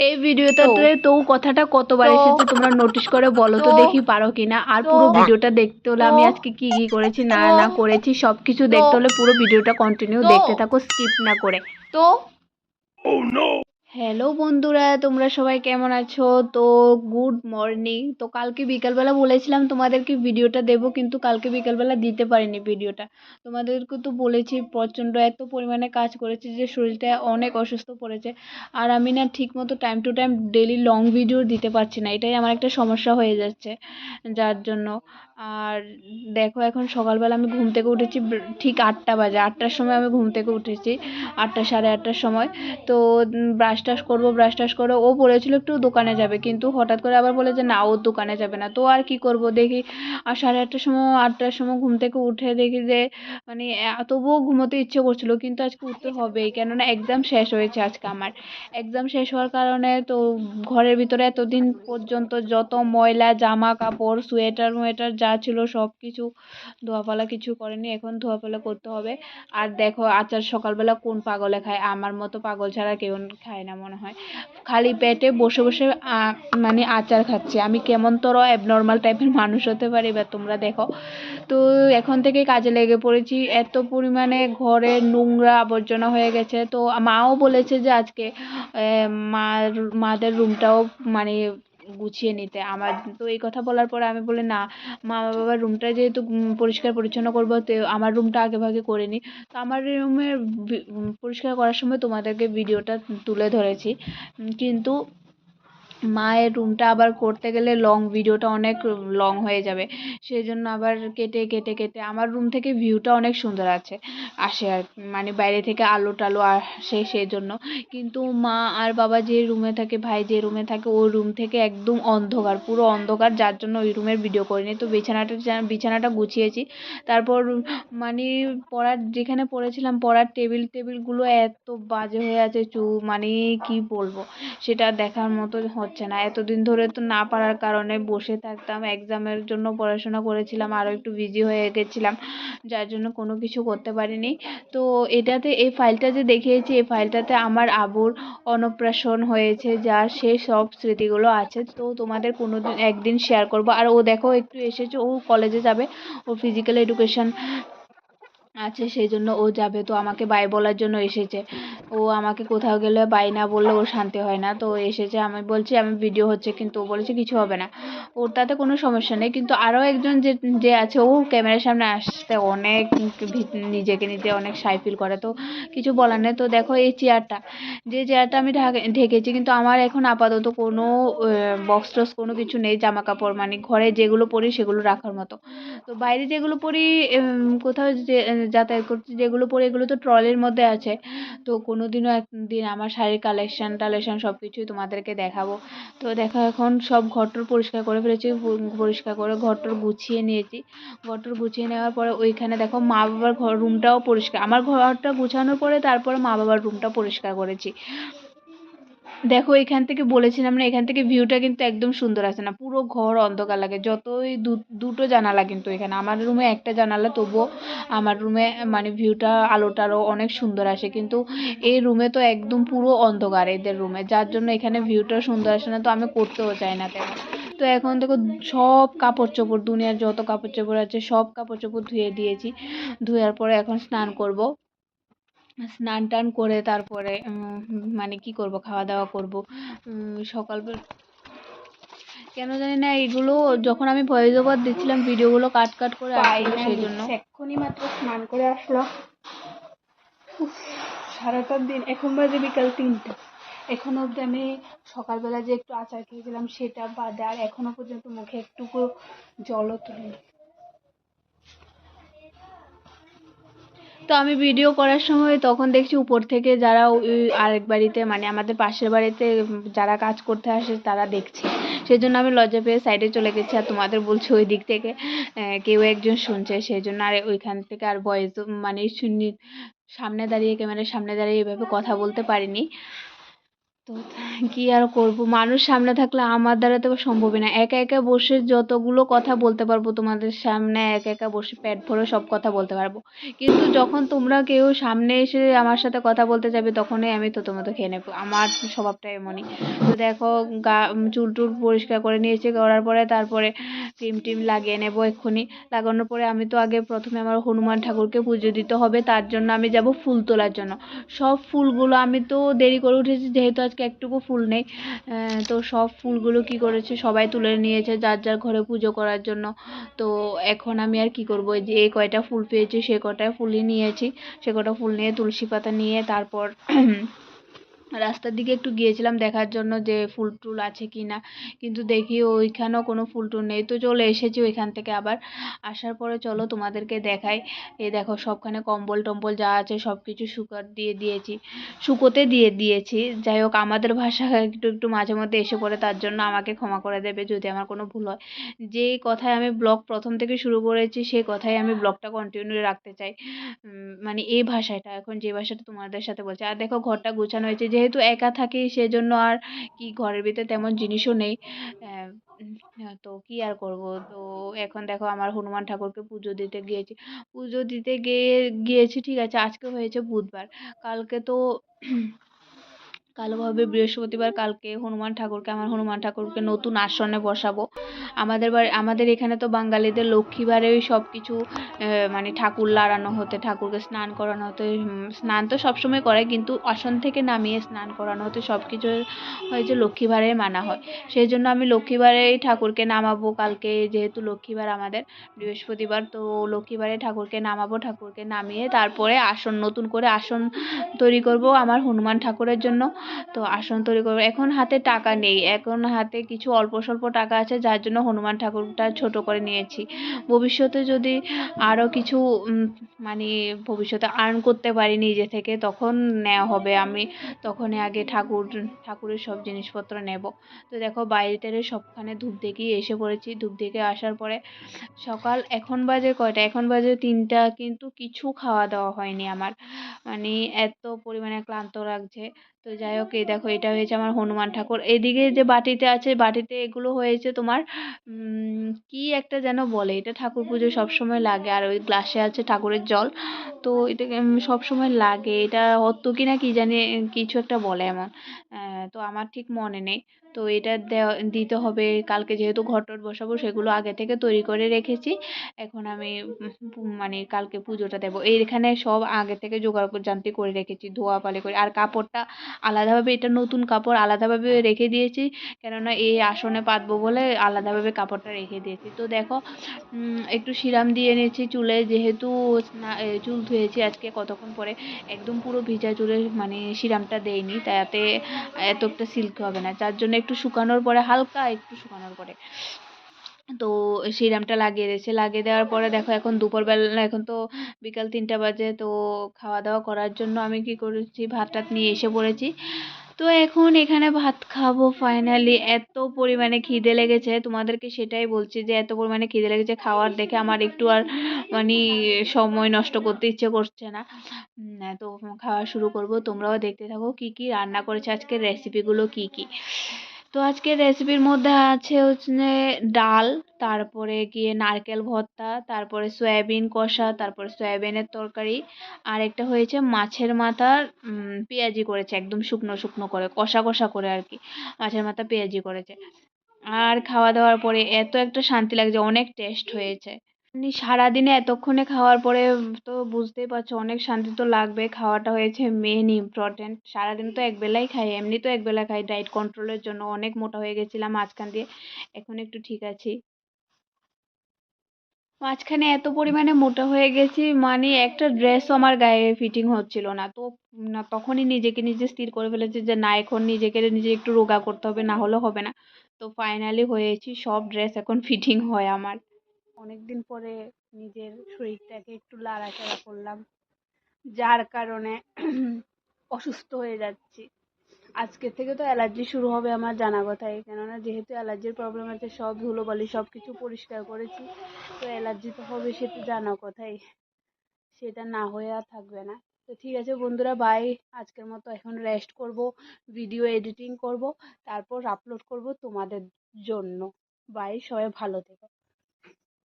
এই তো ভিডিওটাতে তো কথাটা কতবার তো এসেছে তোমরা নোটিশ করে বলো তো তো দেখি, পারো কিনা। আর তো পুরো ভিডিওটা দেখতে হলে তো আমি আজকে কি কি করেছি না তো না করেছি সবকিছু তো দেখতে হলে পুরো ভিডিওটা কন্টিনিউ তো দেখতে থাকো, স্কিপ না করে। তো হ্যালো বন্ধুরা, তোমরা সবাই কেমন আছো? তো গুড মর্নিং। তো কালকে বিকালবেলা বলেছিলাম তোমাদেরকে ভিডিওটা দেবো, কিন্তু কালকে বিকালবেলা দিতে পারিনি ভিডিওটা। তোমাদেরকে তো বলেছি প্রচণ্ড এত পরিমাণে কাজ করেছি যে শরীরটা অনেক অসুস্থ পড়েছে। আর আমি না ঠিক মতো time to time daily long video দিতে পারছি না, এটাই আমার একটা সমস্যা হয়ে যাচ্ছে যার জন্য। আর দেখো এখন সকালবেলা আমি ঘুম থেকে উঠেছি ঠিক 8টা বাজে, 8টার সময় আমি ঘুম থেকে উঠেছি, 8টা সাড়ে 8টার সময়। তো ব্রাশ টাশ করবো, ব্রাশ টাশ করে ও বলেছিল একটু দোকানে যাবে, কিন্তু হঠাৎ করে আবার বলে যে না ও দোকানে যাবে না। তো আর কি করব দেখি। আর সাড়ে 8টার সময় 8টার সময় ঘুম থেকে উঠে দেখি যে মানে তবুও ঘুমোতে ইচ্ছে করছিল, কিন্তু আজকে উঠতে হবেই, কেননা এক্সাম শেষ হয়েছে আজকে আমার। এক্সাম শেষ হওয়ার কারণে তো ঘরের ভিতরে এতদিন পর্যন্ত যত ময়লা জামা কাপড় সোয়েটার মোয়েটার যা ছিল সব কিছু ধোয়াপালা কিছু করেনি, এখন ধোয়াপালা করতে হবে। আর দেখো আচার সকালবেলা কোন পাগলে খায়, আমার মতো পাগল ছাড়া কেউ খায় না মনে হয়। খালি পেটে বসে বসে মানে আচার খাচ্ছে। আমি কেমন তোর অ্যাবনর্মাল টাইপের মানুষ হতে পারি বা তোমরা দেখো। তো এখন থেকে কাজে লেগে পড়েছি, এত পরিমাণে ঘরে নোংরা আবর্জনা হয়ে গেছে। তো মাও বলেছে যে আজকে মাদের রুমটাও মানে গুছিয়ে নিতে আমার। তো এই কথা বলার পরে আমি বলি না, মা বাবার রুমটা যেহেতু পরিষ্কার পরিচ্ছন্ন করবো, তো আমার রুমটা আগে ভাগে করে নিই। তো আমার রুমের পরিষ্কার করার সময় তোমাদেরকে ভিডিওটা তুলে ধরেছি, কিন্তু মায়ের রুমটা আবার করতে গেলে লং ভিডিওটা অনেক লং হয়ে যাবে, সেই জন্য আবার কেটে কেটে কেটে আমার রুম থেকে ভিউটা অনেক সুন্দর আসে আর মানে বাইরে থেকে আলো টালো আসে সেই জন্য। কিন্তু মা আর বাবা যে রুমে থাকে, ভাই যে রুমে থাকে, ওই রুম থেকে একদম অন্ধকার, পুরো অন্ধকার, যার জন্য ওই রুমের ভিডিও করিনি। তো বিছানাটা গুছিয়েছি, তারপর মানে পড়ার যেখানে পড়েছিলাম পড়ার টেবিলগুলো এত বাজে হয়ে আছে, মানে কি বলবো, সেটা দেখার মতো হচ্ছে না। এতদিন ধরে তো না পারার কারণে বসে থাকতাম, এক্সামের জন্য পড়াশোনা করেছিলাম, আরও একটু বিজি হয়ে গেছিলাম, যার জন্য কোনো কিছু করতে পারিনি। তো এটাতে এই ফাইলটা যে দেখিয়েছি, এই ফাইলটাতে আমার আবুর অন্নপ্রাশন হয়েছে, যা সে সব স্মৃতিগুলো আছে। তো তোমাদের কোনো দিন একদিন শেয়ার করব। আর ও দেখো একটু এসেছে, ও কলেজে যাবে, ও ফিজিক্যাল এডুকেশন আছে, সেই জন্য ও যাবে। তো আমাকে বাই বলার জন্য এসেছে। ও আমাকে কোথাও গেলে বাই না বললে ওর শান্তি হয় না, তো এসেছে। আমি বলছি আমি ভিডিও হচ্ছে, কিন্তু ও বলেছে কিছু হবে না, ওর তাতে কোনো সমস্যা নেই। কিন্তু আরও একজন যে যে আছে, ও ক্যামেরার সামনে আসতে অনেক নিজেকে নিজে অনেক সাই ফিল করে, তো কিছু বলার নেই। তো দেখো এই চেয়ারটা, যে চেয়ারটা আমি ঢেকেছি, কিন্তু আমার এখন আপাতত কোনো বক্স টক্স কোনো কিছু নেই, জামা কাপড় মানে ঘরে যেগুলো পরি সেগুলো রাখার মতো। তো বাইরে যেগুলো পরি, কোথাও যে যাতায়াত করছি যেগুলো পরি, এগুলো তো ট্রলির মধ্যে আছে। তো কোনোদিনও একদিন আমার শাড়ির কালেকশন টালেকশন সব কিছুই তোমাদেরকে দেখাবো। তো দেখো এখন সব ঘরটর পরিষ্কার করে ফেলেছি, পরিষ্কার করে ঘরটর গুছিয়ে নিয়েছি। ঘরটর গুছিয়ে নেওয়ার পরে ওইখানে দেখো মা বাবার রুমটাও পরিষ্কার, আমার ঘরটা গুছানোর পরে তারপরে মা বাবার রুমটা পরিষ্কার করেছি। দেখো এখান থেকে বলেছিলাম না, এখান থেকে ভিউটা কিন্তু একদম সুন্দর আসে না, পুরো ঘর অন্ধকার লাগে। যতই দুটো জানালা, কিন্তু এখানে আমার রুমে একটা জানালা, তবুও আমার রুমে মানে ভিউটা আলোটারও অনেক সুন্দর আসে, কিন্তু এই রুমে তো একদম পুরো অন্ধকার এদের রুমে, যার জন্য এখানে ভিউটা সুন্দর আসে না। তো আমি করতেও চাই না তেমন। তো এখন দেখো সব কাপড় চোপড়, দুনিয়ার যত কাপড় চোপড় আছে সব কাপড় চোপড় ধুয়ে দিয়েছি। ধোয়ার পরে এখন স্নান করব। স্নান টান করে তারপরে মানে কি করব, খাওয়া দাওয়া করব। সকালবেলা কেন জানি না এগুলো যখন আমি ভয়েস ওভার দিচ্ছিলাম ভিডিওগুলো কাট কাট করে আসছিল, সেই ফাইনালি জন্য। এক্ষুনি মাত্র স্নান করে আসলাম। উফ, সারাটা দিন, এখন বাজে বিকাল 3টা, এখনো অবধি আমি সকালবেলা যে একটু আচার খেয়েছিলাম সেটা বাদে আর এখনো পর্যন্ত মুখে একটুকু জলও তুলিনি। তো আমি ভিডিও করার সময় তখন দেখছি উপর থেকে যারা ওই আরেক বাড়িতে মানে আমাদের পাশের বাড়িতে যারা কাজ করতে আসে তারা দেখছে, সেই জন্য আমি লজ্জা পেয়ে সাইডে চলে গেছি। আর তোমাদের বলছি ওই দিক থেকে কেউ একজন শুনছে, সেই জন্য আর ওইখান থেকে আর ভয়েস মানে শুনি সামনে দাঁড়িয়ে ক্যামেরার সামনে দাঁড়িয়ে এভাবে কথা বলতে পারিনি। তো কি আর করব, মানুষ সামনে থাকলে আমার দ্বারা তো সম্ভবই না। একা একা বসে যতগুলো কথা বলতে পারবো তোমাদের সামনে, একা একা বসে পেট ভরে সব কথা বলতে পারবো, কিন্তু যখন তোমরা কেউ সামনে এসে আমার সাথে কথা বলতে যাবে তখনই আমি থতমত খেয়ে নেবো। আমার স্বভাবটা এমনই। তো দেখো, চুল টুল পরিষ্কার করে নিয়েছি, করার পরে তারপরে ক্রিম টিম লাগিয়ে নেবো এক্ষুনি। লাগানোর পরে আমি তো আগে প্রথমে আমার হনুমান ঠাকুরকে পুজো দিতে হবে, তার জন্য আমি যাব ফুল তোলার জন্য। সব ফুলগুলো আমি তো দেরি করে উঠেছি যেহেতু আজকে একটুকু ফুল নেই। তো সব ফুলগুলো কি করেছে, সবাই তুলে নিয়েছে যার যার ঘরে পুজো করার জন্য। তো এখন আমি আর কি করবো, এই যে এই কয়টা ফুল পেয়েছি সে কটায় ফুলই নিয়েছি। সে কটা ফুল নিয়ে তুলসী পাতা নিয়ে তারপর রাস্তার দিকে একটু গিয়েছিলাম দেখার জন্য যে ফুল টুল আছে কি না, কিন্তু দেখি ওইখানেও কোনো ফুল টুল নেই। তো চলে এসেছি ওইখান থেকে আবার। আসার পরে চলো তোমাদেরকে দেখাই। এই দেখো, সবখানে কম্বল টম্বল যা আছে সব কিছু শুকোতে দিয়ে দিয়েছি। যাই হোক, আমাদের ভাষা একটু একটু মাঝে মধ্যে এসে পড়ে, তার জন্য আমাকে ক্ষমা করে দেবে যদি আমার কোনো ভুল হয়। যে কথায় আমি ব্লগ প্রথম থেকে শুরু করেছি সেই কথাই আমি ব্লগটা কন্টিনিউ রাখতে চাই। মানে এই ভাষাটা, এখন যে ভাষাটা তোমাদের সাথে বলছি। আর দেখো, ঘরটা গুছানো হয়েছে, যেহেতু একা থাকি সেজন্য আর কি ঘরের ভিতরে তেমন জিনিসও নেই। আহ, তো কি আর করব। তো এখন দেখো, আমার হনুমান ঠাকুরকে পুজো দিতে গিয়েছি। পুজো দিতে গিয়েছি ঠিক আছে, আজকে হয়েছে বুধবার। কালকে তো কাল হবে বৃহস্পতিবার। কালকে আমার হনুমান ঠাকুরকে নতুন আসনে বসাবো। আমাদের এখানে তো বাঙালিদের লক্ষ্মীবারেই সব কিছু মানে ঠাকুর লাড়ানো হতে, ঠাকুরকে স্নান করানো হতে। স্নান তো সবসময় করায়, কিন্তু আসন থেকে নামিয়ে স্নান করানো হতে সব কিছু হয় যে লক্ষ্মীবারে মানা হয়। সেই জন্য আমি লক্ষ্মীবারেই ঠাকুরকে নামাবো কালকে, যেহেতু লক্ষ্মীবার আমাদের বৃহস্পতিবার। তো লক্ষ্মীবারে ঠাকুরকে নামাবো, ঠাকুরকে নামিয়ে তারপরে নতুন করে আসন তৈরি করব আমার হনুমান ঠাকুরের জন্য। তো আসন তৈরি করবো। এখন হাতে টাকা নেই, এখন হাতে কিছু অল্প স্বল্প টাকা আছে, যার জন্য হনুমান ঠাকুরটা ছোট করে নিয়েছি। ভবিষ্যতে যদি আরো কিছু মানে ভবিষ্যতে আর্ন করতে পারি নিজে থেকে, তখন নেওয়া হবে। আমি তখনই আগে ঠাকুরের সব জিনিসপত্র নেব। তো দেখো, বাইরে টাইরে সবখানে ধূপ দেখিয়ে এসে পড়েছি। ধূপ দেখে আসার পরে এখন বাজে কয়টা, এখন বাজে 3টা, কিন্তু কিছু খাওয়া দাওয়া হয়নি আমার। মানে এত পরিমাণে ক্লান্ত লাগছে। তো যাই হোক, এই দেখো, এটা হয়েছে আমার হনুমান ঠাকুর। এদিকে যে বাটিতে আছে, বাটিতে এগুলো হয়েছে তোমার কি একটা যেন বলে, এটা ঠাকুর পুজো সবসময় লাগে। আর ওই গ্লাসে আছে ঠাকুরের জল। তো এটাকে সবসময় লাগে, এটা হতো কি না কি জানি, কিছু একটা বলে এমন। তো আমার ঠিক মনে নেই। তো এটা দিতে হবে কালকে, যেহেতু ঘট টট বসাবো, সেগুলো আগে থেকে তৈরি করে রেখেছি। এখন আমি মানে কালকে পুজোটা দেবো। এইখানে সব আগে থেকে জোগাড় জান্তি করে রেখেছি, ধোয়া পালি করে। আর কাপড়টা আলাদাভাবে, এটা নতুন কাপড় আলাদাভাবে রেখে দিয়েছি, কেননা এই আসনে পাতবো বলে আলাদাভাবে কাপড়টা রেখে দিয়েছি। তো দেখো, একটু সিরাম দিয়ে নিয়েছি চুলে, যেহেতু চুল ধুয়েছি আজকে কতক্ষণ পরে। একদম পুরো ভিজা চুলে মানে সিরামটা দেইনি, তাতে এত একটা সিল্ক হবে না, যার জন্য একটু শুকানোর পরে, হালকা একটু শুকানোর পরে তো সিরামটা লাগিয়ে দিয়েছি। লাগিয়ে দেওয়ার পরে দেখো, এখন দুপুরবেলা, এখন তো বিকাল 3টা বাজে। তো খাওয়া দাওয়া করার জন্য আমি কি করেছি, ভাত টাত নিয়ে এসে পড়েছি। তো এখন এখানে ভাত খাবো ফাইনালি। এত পরিমাণে খিদে লেগেছে, তোমাদেরকে সেটাই বলছি যে এত পরিমাণে খিদে লেগেছে, খাওয়ার দেখে আমার একটু আর মানে সময় নষ্ট করতে ইচ্ছে করছে না। তো খাওয়া শুরু করব, তোমরাও দেখতে থাকো কি কি রান্না করেছে, আজকের রেসিপিগুলো কি কি। তো আজকের রেসিপির মধ্যে আছে হচ্ছে ডাল, তারপরে গিয়ে নারকেল ভর্তা, তারপরে সয়াবিন কষা, তারপরে সয়াবিনের তরকারি। আর একটা হয়েছে মাছের মাথার পেঁয়াজি করেছে, একদম শুকনো শুকনো করে, কষা কষা করে আর কি। মাছের মাথা পেঁয়াজি করেছে। আর খাওয়া দাওয়ার পরে এত একটা শান্তি লাগছে, অনেক টেস্ট হয়েছে। মানে সারাদিনে এতক্ষণে খাওয়ার পরে তো বুঝতেই পারছো, অনেক শান্তি তো লাগবে। খাওয়াটা হয়েছে মেন ইম্পর্টেন্ট। সারাদিন তো একবেলাই খাই, এমনি তো একবেলা খাই ডায়েট কন্ট্রোলের জন্য। অনেক মোটা হয়ে গেছিলাম মাঝখান দিয়ে, এখন একটু ঠিক আছি। মাঝখানে এত পরিমাণে মোটা হয়ে গেছি, মানে একটা ড্রেসও আমার গায়ে ফিটিং হচ্ছিল না। তো তখনই নিজেকে নিজে স্থির করে ফেলেছি যে না, এখন নিজেকে নিজে একটু রোগা করতে হবে, না হলে হবে না। তো ফাইনালি হয়েছি, সব ড্রেস এখন ফিটিং হয় আমার। অনেকদিন পরে নিজের শরীরটাকে একটু নাড়াচাড়া করলাম, যার কারণে অসুস্থ হয়ে যাচ্ছি। আজকে থেকে তো অ্যালার্জি শুরু হবে আমার, জানা কথাই। কেননা যেহেতু অ্যালার্জির প্রবলেম আছে, সব ধুলোবালি সব কিছু পরিষ্কার করেছি, তো অ্যালার্জি তো হবে, সে তো জানা কথাই। সেটা না হয়ে আর থাকবে না। তো ঠিক আছে বন্ধুরা, বাই। আজকের মতো এখন রেস্ট করব, ভিডিও এডিটিং করব, তারপর আপলোড করব তোমাদের জন্য। বাই, সবাই ভালো থেকো।